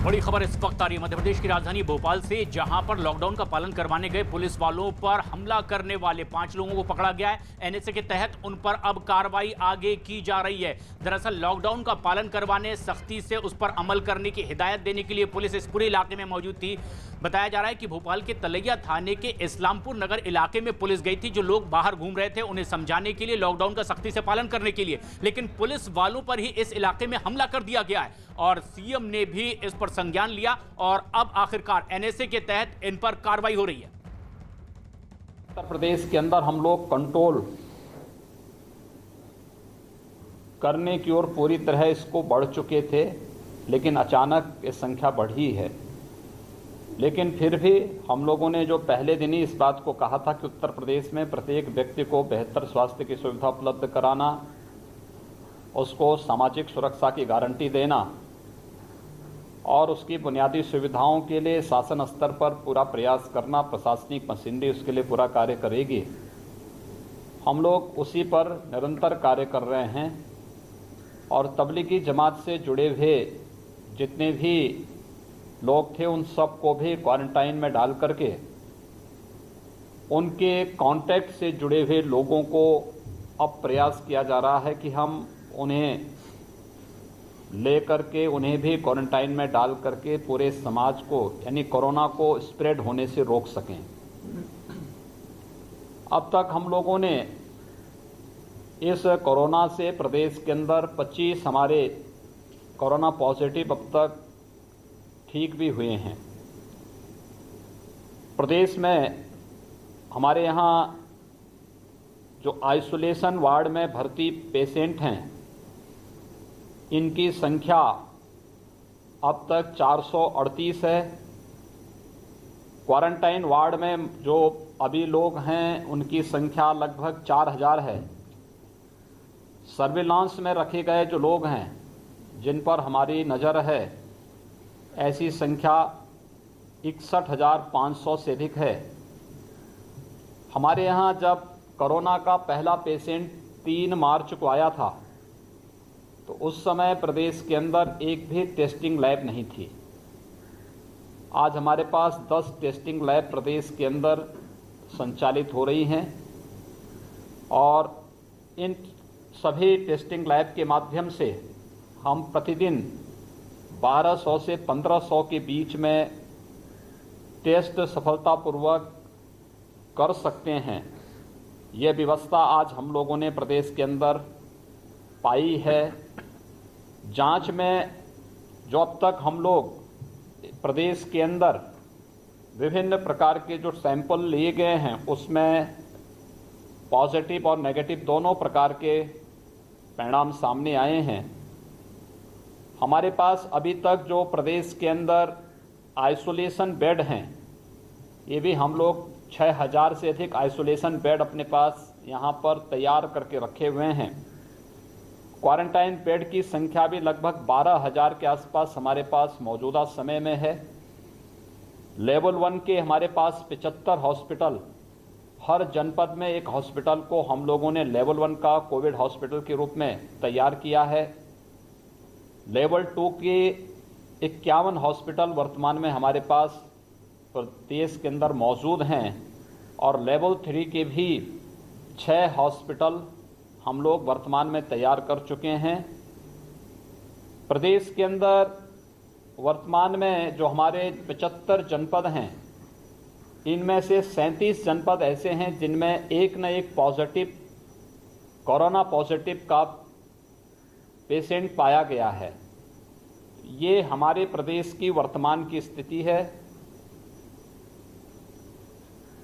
बड़ी खबर इस वक्त आ रही है मध्य प्रदेश की राजधानी भोपाल से, जहां पर लॉकडाउन का पालन करवाने गए पुलिस वालों पर हमला करने वाले 5 लोगों को पकड़ा गया है। एनएसए के तहत उन पर अब कार्रवाई आगे की जा रही है। दरअसल लॉकडाउन का पालन करवाने, सख्ती से उस पर अमल करने की हिदायत देने के लिए पुलिस इस पूरे इलाके में मौजूद थी। बताया जा रहा है कि भोपाल के तलैया थाने के इस्लामपुर नगर इलाके में पुलिस गई थी। जो लोग बाहर घूम रहे थे उन्हें समझाने के लिए, लॉकडाउन का सख्ती से पालन करने के लिए, लेकिन पुलिस वालों पर ही इस इलाके में हमला कर दिया गया है और सीएम ने भी इस पर संज्ञान लिया और अब आखिरकार एनएसए के तहत इन पर कार्रवाई हो रही है। उत्तर प्रदेश के अंदर हम लोग कंट्रोल करने की ओर पूरी तरह इसको बढ़ चुके थे, लेकिन अचानक ये संख्या बढ़ी है। लेकिन फिर भी हम लोगों ने जो पहले दिन ही इस बात को कहा था कि उत्तर प्रदेश में प्रत्येक व्यक्ति को बेहतर स्वास्थ्य की सुविधा उपलब्ध कराना, उसको सामाजिक सुरक्षा की गारंटी देना और उसकी बुनियादी सुविधाओं के लिए शासन स्तर पर पूरा प्रयास करना, प्रशासनिक मशीनरी उसके लिए पूरा कार्य करेगी। हम लोग उसी पर निरंतर कार्य कर रहे हैं और तबलीगी जमात से जुड़े हुए जितने भी लोग थे उन सब को भी क्वारंटाइन में डाल करके उनके कांटेक्ट से जुड़े हुए लोगों को अब प्रयास किया जा रहा है कि हम उन्हें ले करके उन्हें भी क्वारंटाइन में डाल करके पूरे समाज को यानी कोरोना को स्प्रेड होने से रोक सकें। अब तक हम लोगों ने इस कोरोना से प्रदेश के अंदर 25 हमारे कोरोना पॉजिटिव अब तक ठीक भी हुए हैं। प्रदेश में हमारे यहाँ जो आइसोलेशन वार्ड में भर्ती पेशेंट हैं, इनकी संख्या अब तक 438 है। क्वारंटाइन वार्ड में जो अभी लोग हैं उनकी संख्या लगभग 4000 है। सर्विलांस में रखे गए जो लोग हैं जिन पर हमारी नज़र है, ऐसी संख्या 61,500 से अधिक है। हमारे यहाँ जब कोरोना का पहला पेशेंट 3 मार्च को आया था तो उस समय प्रदेश के अंदर एक भी टेस्टिंग लैब नहीं थी। आज हमारे पास 10 टेस्टिंग लैब प्रदेश के अंदर संचालित हो रही हैं और इन सभी टेस्टिंग लैब के माध्यम से हम प्रतिदिन 1200 से 1500 के बीच में टेस्ट सफलतापूर्वक कर सकते हैं। यह व्यवस्था आज हम लोगों ने प्रदेश के अंदर पाई है। जांच में जो अब तक हम लोग प्रदेश के अंदर विभिन्न प्रकार के जो सैंपल लिए गए हैं उसमें पॉजिटिव और नेगेटिव दोनों प्रकार के परिणाम सामने आए हैं। हमारे पास अभी तक जो प्रदेश के अंदर आइसोलेशन बेड हैं, ये भी हम लोग 6000 से अधिक आइसोलेशन बेड अपने पास यहाँ पर तैयार करके रखे हुए हैं। क्वारंटाइन बेड की संख्या भी लगभग 12,000 के आसपास हमारे पास मौजूदा समय में है। लेवल 1 के हमारे पास 75 हॉस्पिटल, हर जनपद में एक हॉस्पिटल को हम लोगों ने लेवल 1 का कोविड हॉस्पिटल के रूप में तैयार किया है। लेवल 2 के 51 हॉस्पिटल वर्तमान में हमारे पास प्रदेश के अंदर मौजूद हैं और लेवल 3 के भी 6 हॉस्पिटल हम लोग वर्तमान में तैयार कर चुके हैं। प्रदेश के अंदर वर्तमान में जो हमारे 75 जनपद हैं, इनमें से 37 जनपद ऐसे हैं जिनमें एक न एक पॉजिटिव कोरोना पॉजिटिव का पेशेंट पाया गया है। ये हमारे प्रदेश की वर्तमान की स्थिति है।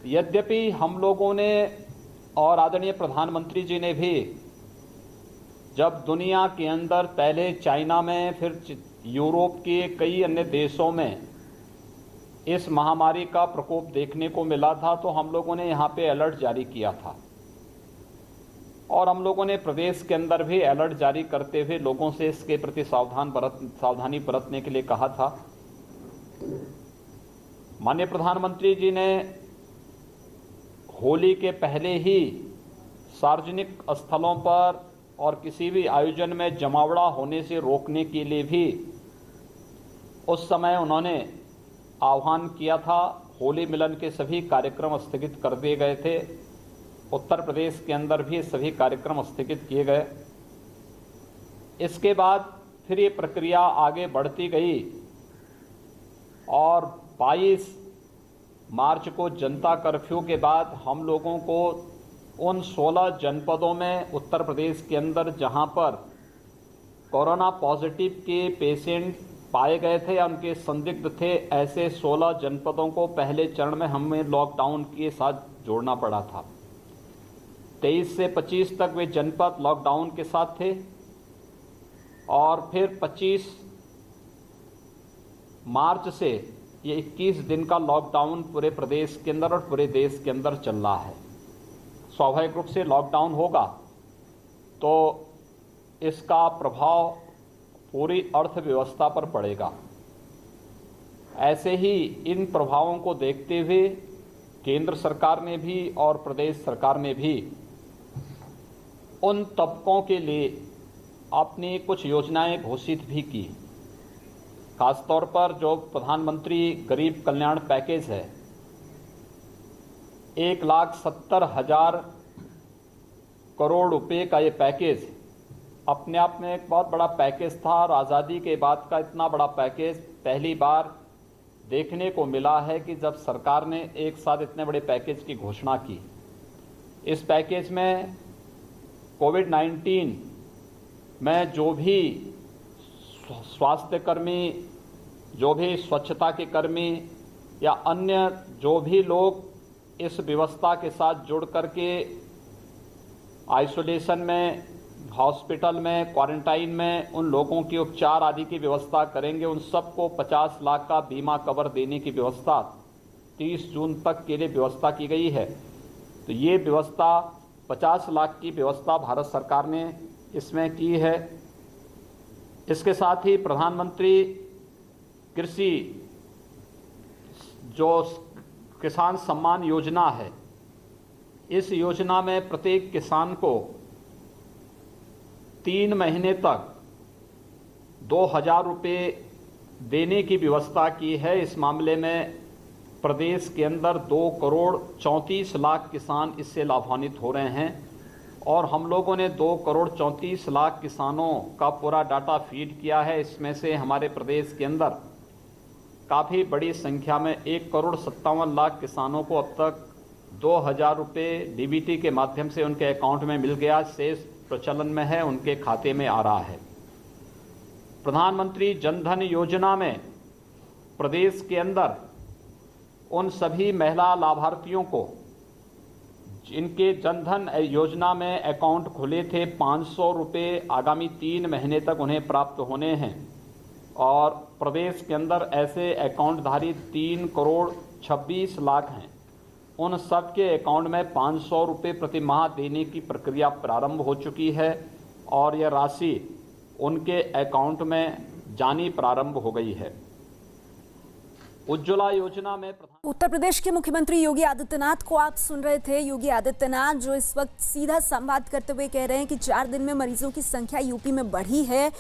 यद्यपि हम लोगों ने और आदरणीय प्रधानमंत्री जी ने भी जब दुनिया के अंदर पहले चाइना में, फिर यूरोप के कई अन्य देशों में इस महामारी का प्रकोप देखने को मिला था, तो हम लोगों ने यहाँ पे अलर्ट जारी किया था और हम लोगों ने प्रदेश के अंदर भी अलर्ट जारी करते हुए लोगों से इसके प्रति सावधानी बरतने के लिए कहा था। माननीय प्रधानमंत्री जी ने होली के पहले ही सार्वजनिक स्थलों पर और किसी भी आयोजन में जमावड़ा होने से रोकने के लिए भी उस समय उन्होंने आह्वान किया था, होली मिलन के सभी कार्यक्रम स्थगित कर दिए गए थे। उत्तर प्रदेश के अंदर भी सभी कार्यक्रम स्थगित किए गए। इसके बाद फिर ये प्रक्रिया आगे बढ़ती गई और 22 मार्च को जनता कर्फ्यू के बाद हम लोगों को उन 16 जनपदों में उत्तर प्रदेश के अंदर जहां पर कोरोना पॉजिटिव के पेशेंट पाए गए थे या उनके संदिग्ध थे, ऐसे 16 जनपदों को पहले चरण में हमें लॉकडाउन के साथ जोड़ना पड़ा था। 23 से 25 तक वे जनपद लॉकडाउन के साथ थे और फिर 25 मार्च से ये 21 दिन का लॉकडाउन पूरे प्रदेश के अंदर और पूरे देश के अंदर चल रहा है। स्वाभाविक रूप से लॉकडाउन होगा तो इसका प्रभाव पूरी अर्थव्यवस्था पर पड़ेगा। ऐसे ही इन प्रभावों को देखते हुए केंद्र सरकार ने भी और प्रदेश सरकार ने भी उन तबकों के लिए अपनी कुछ योजनाएं घोषित भी की। खासतौर पर जो प्रधानमंत्री गरीब कल्याण पैकेज है, 1,70,000 करोड़ रुपए का ये पैकेज अपने आप में एक बहुत बड़ा पैकेज था और आज़ादी के बाद का इतना बड़ा पैकेज पहली बार देखने को मिला है कि जब सरकार ने एक साथ इतने बड़े पैकेज की घोषणा की। इस पैकेज में कोविड-19 में जो भी स्वास्थ्य कर्मी, जो भी स्वच्छता के कर्मी या अन्य जो भी लोग इस व्यवस्था के साथ जुड़ करके आइसोलेशन में, हॉस्पिटल में, क्वारंटाइन में उन लोगों की उपचार आदि की व्यवस्था करेंगे, उन सबको 50 लाख का बीमा कवर देने की व्यवस्था 30 जून तक के लिए व्यवस्था की गई है। तो ये व्यवस्था 50 लाख की व्यवस्था भारत सरकार ने इसमें की है। इसके साथ ही प्रधानमंत्री कृषि जो किसान सम्मान योजना है, इस योजना में प्रत्येक किसान को 3 महीने तक 2,000 रुपये देने की व्यवस्था की है। इस मामले में प्रदेश के अंदर 2,34 लाख किसान इससे लाभान्वित हो रहे हैं और हम लोगों ने 2,34 लाख किसानों का पूरा डाटा फीड किया है। इसमें से हमारे प्रदेश के अंदर काफ़ी बड़ी संख्या में 1,57 लाख किसानों को अब तक 2,000 रुपये डीबीटी के माध्यम से उनके अकाउंट में मिल गया, शेष प्रचलन में है, उनके खाते में आ रहा है। प्रधानमंत्री जनधन योजना में प्रदेश के अंदर उन सभी महिला लाभार्थियों को जिनके जनधन योजना में अकाउंट खुले थे, 500 रुपये आगामी 3 महीने तक उन्हें प्राप्त होने हैं और प्रदेश के अंदर ऐसे अकाउंटधारी 3,26 लाख हैं। उन सब के अकाउंट में 500 रुपये प्रति माह देने की प्रक्रिया प्रारंभ हो चुकी है और यह राशि उनके अकाउंट में जानी प्रारंभ हो गई है। उज्ज्वला योजना में उत्तर प्रदेश के मुख्यमंत्री योगी आदित्यनाथ को आप सुन रहे थे। योगी आदित्यनाथ जो इस वक्त सीधा संवाद करते हुए कह रहे हैं कि 4 दिन में मरीजों की संख्या यूपी में बढ़ी है,